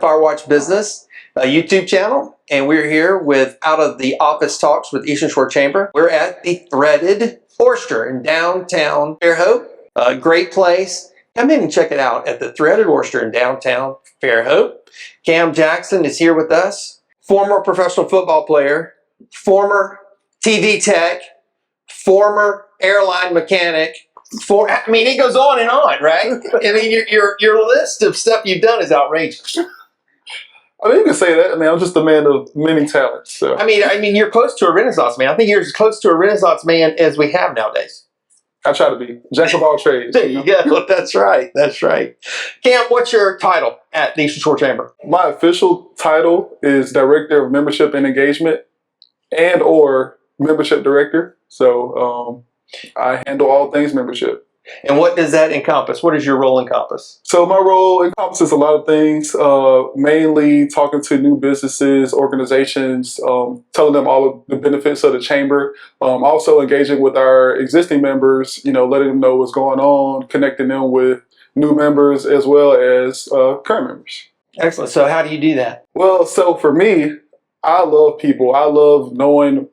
Fire Watch Business, a YouTube channel, and we're here with Out of the Office Talks with Eastern Shore Chamber. We're at the Threaded Oyster in downtown Fairhope. A great place. Come in and check it out at the Threaded Oyster in downtown Fairhope. Cam Jackson is here with us, former professional football player, former TV tech, former airline mechanic. I mean, it goes on and on, right? I mean, your list of stuff you've done is outrageous. I mean, you can say that. I mean, I'm just a man of many talents. So. I mean, you're close to a Renaissance man. I think you're as close to a Renaissance man as we have nowadays. I try to be jack of all trades. There you go. That's right. That's right. Cam, what's your title at the Eastern Shore Chamber? My official title is Director of Membership and Engagement and or Membership Director. So I handle all things membership. And what does that encompass? What does your role encompass? So my role encompasses a lot of things, mainly talking to new businesses, organizations, telling them all of the benefits of the chamber, also engaging with our existing members, letting them know what's going on, connecting them with new members as well as current members. Excellent. So how do you do that? Well, so for me, I love people. I love knowing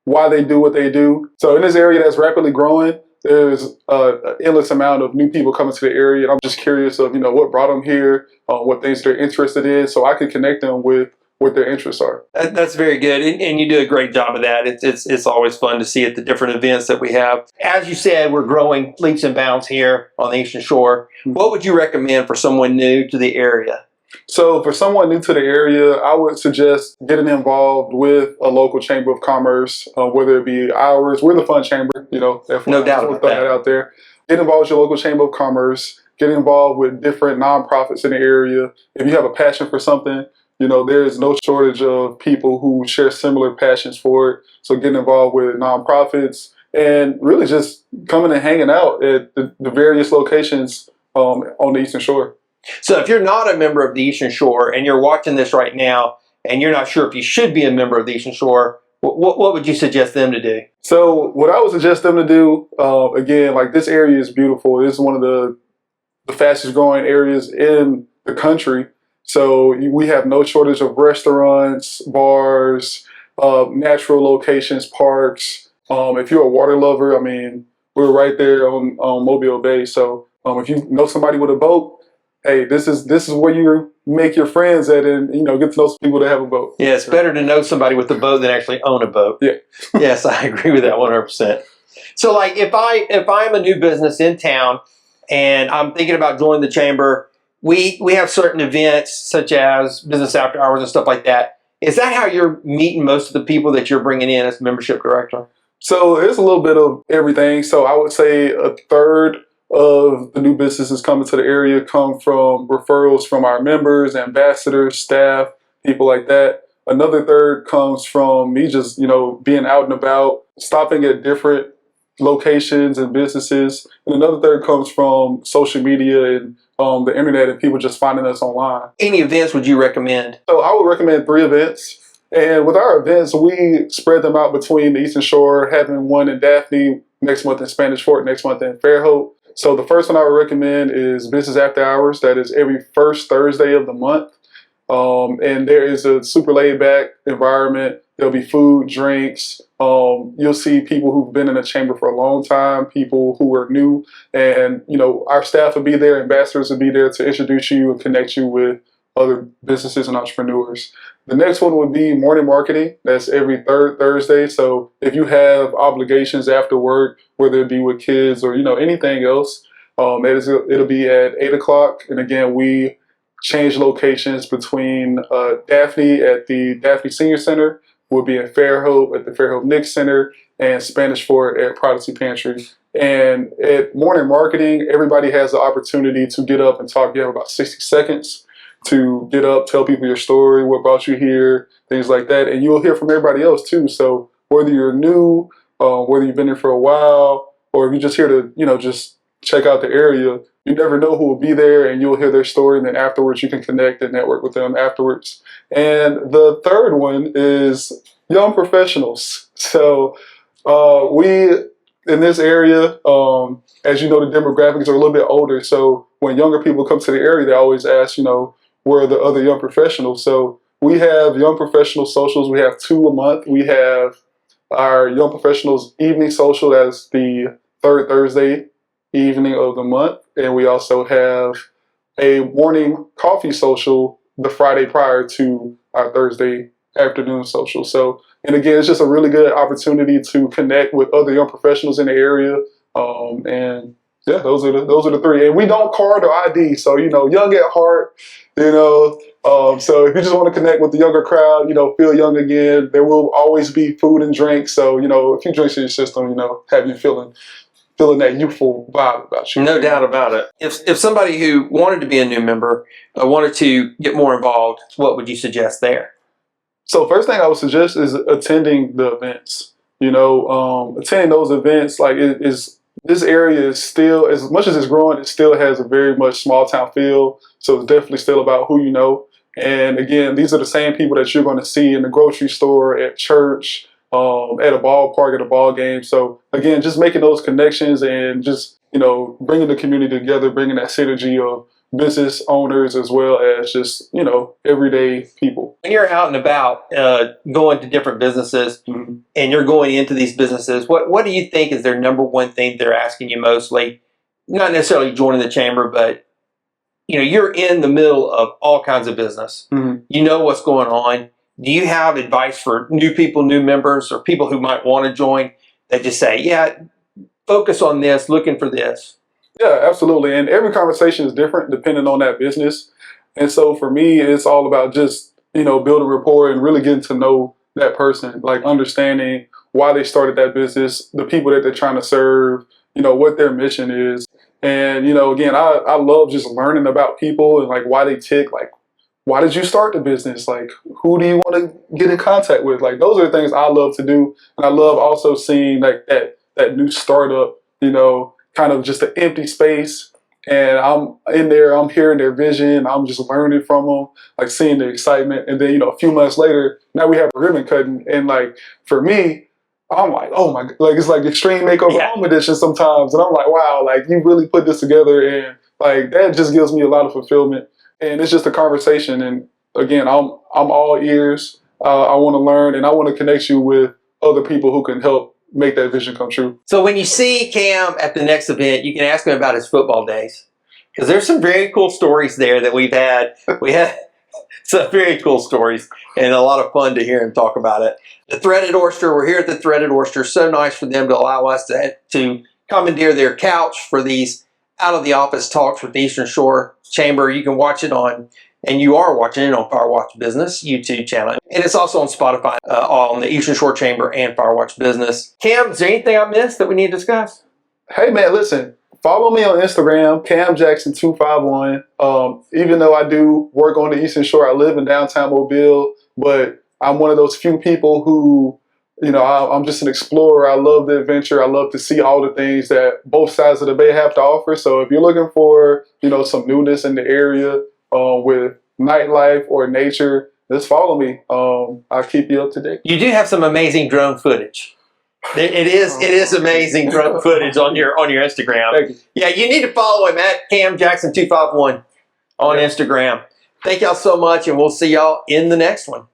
why they do what they do. So in this area that's rapidly growing, there's an endless amount of new people coming to the area. And I'm just curious of, what brought them here, what things they're interested in, so I can connect them with what their interests are. That's very good. And you do a great job of that. It's always fun to see at the different events that we have. As you said, we're growing leaps and bounds here on the Eastern Shore. What would you recommend for someone new to the area? So for someone new to the area, I would suggest getting involved with a local chamber of commerce, whether it be ours. We're the fun chamber, No doubt about that. Out there. Get involved with your local chamber of commerce. Get involved with different nonprofits in the area. If you have a passion for something, there is no shortage of people who share similar passions for it. So getting involved with nonprofits and really just coming and hanging out at the various locations on the Eastern Shore. So if you're not a member of the Eastern Shore and you're watching this right now and you're not sure if you should be a member of the Eastern Shore, what would you suggest them to do? So what I would suggest them to do, again, like this area is beautiful. It's one of the fastest growing areas in the country. So we have no shortage of restaurants, bars, natural locations, parks. If you're a water lover, I mean, we're right there on Mobile Bay. So if you know somebody with a boat, hey, this is where you make your friends at and, get to know some people that have a boat. Yeah, it's better to know somebody with a boat than actually own a boat. Yeah. Yes, I agree with that 100%. So like if I'm a new business in town and I'm thinking about joining the chamber, we have certain events such as business after hours and stuff like that. Is that how you're meeting most of the people that you're bringing in as membership director? So it's a little bit of everything. So I would say a third of the new businesses coming to the area come from referrals from our members, ambassadors, staff, people like that. Another third comes from me just, being out and about, stopping at different locations and businesses. And another third comes from social media and the internet and people just finding us online. Any events would you recommend? So I would recommend 3 events. And with our events, we spread them out between the Eastern Shore, having one in Daphne, next month in Spanish Fort, next month in Fairhope. So the first one I would recommend is Business After Hours. That is every first Thursday of the month. And there is a super laid back environment. There'll be food, drinks. You'll see people who've been in the chamber for a long time, people who are new. And, our staff will be there, ambassadors will be there to introduce you and connect you with other businesses and entrepreneurs. The next one would be morning marketing. That's every third Thursday. So if you have obligations after work, whether it be with kids or, anything else, it'll be at 8 o'clock. And again, we change locations between Daphne at the Daphne Senior Center. We'll be in Fairhope at the Fairhope Nick Center and Spanish Fort at Prodigy Pantry. And at morning marketing, everybody has the opportunity to get up and talk. You have about 60 seconds to get up, tell people your story, what brought you here, things like that. And you'll hear from everybody else too. So whether you're new, whether you've been here for a while, or if you're just here to, just check out the area, you never know who will be there and you'll hear their story. And then afterwards you can connect and network with them afterwards. And the third one is young professionals. So we, in this area, as you know, the demographics are a little bit older. So when younger people come to the area, they always ask, were the other young professionals. So we have young professional socials. We have 2 a month. We have our young professionals evening social. That's the third Thursday evening of the month. And we also have a morning coffee social the Friday prior to our Thursday afternoon social. So, and again, it's just a really good opportunity to connect with other young professionals in the area. And yeah, those are the three. And we don't card or ID, so young at heart. So if you just want to connect with the younger crowd, feel young again. There will always be food and drink. So a few drinks in your system, have you feeling that youthful vibe about you. No doubt about it. If somebody who wanted to be a new member wanted to get more involved, what would you suggest there? So first thing I would suggest is attending the events. Attending those events, this area is still, as much as it's growing, it still has a very much small town feel. So it's definitely still about who you know. And again, these are the same people that you're going to see in the grocery store, at church, at a ballpark, at a ball game. So again, just making those connections and just, bringing the community together, bringing that synergy of business owners as well as just, everyday people. When you're out and about, going to different businesses, and you're going into these businesses, what do you think is their number one thing they're asking you mostly? Not necessarily joining the chamber, but you're in the middle of all kinds of business. You know what's going on. Do you have advice for new people, new members, or people who might want to join that just say, yeah, focus on this, looking for this? Yeah, absolutely. And every conversation is different depending on that business. And so for me, it's all about just, building rapport and really getting to know that person, like understanding why they started that business, the people that they're trying to serve, what their mission is. And, again, I love just learning about people and like why they tick, like, why did you start the business? Like, who do you want to get in contact with? Like, those are the things I love to do. And I love also seeing like that new startup, kind of just an empty space. And I'm in there, I'm hearing their vision, I'm just learning from them, like seeing the excitement. And then, a few months later, now we have a ribbon cutting. And like, for me, I'm like, oh my, like it's like Extreme Makeover Home Edition sometimes. And I'm like, wow, like you really put this together. And like, that just gives me a lot of fulfillment. And it's just a conversation. And again, I'm all ears. I want to learn and I want to connect you with other people who can help make that vision come true. So when you see Cam at the next event, you can ask him about his football days, because there's some very cool stories there that we've had. We had some very cool stories and a lot of fun to hear him talk about it. The Threaded Oyster, we're here at the Threaded Oyster. So nice for them to allow us to commandeer their couch for these out of the office talks with the Eastern Shore Chamber. You can watch it on, and you are watching it on Firewatch Business YouTube channel. And it's also on Spotify, on the Eastern Shore Chamber and Firewatch Business. Cam, is there anything I missed that we need to discuss? Hey man, listen, follow me on Instagram, CamJackson251. Even though I do work on the Eastern Shore, I live in downtown Mobile, but I'm one of those few people who, I'm just an explorer. I love the adventure. I love to see all the things that both sides of the bay have to offer. So if you're looking for, some newness in the area with nightlife or nature, just follow me. I'll keep you up to date. You do have some amazing drone footage. It is amazing drone footage on your Instagram. Thank you. Yeah, you need to follow him at CamJackson251 on Instagram. Thank y'all so much, and we'll see y'all in the next one.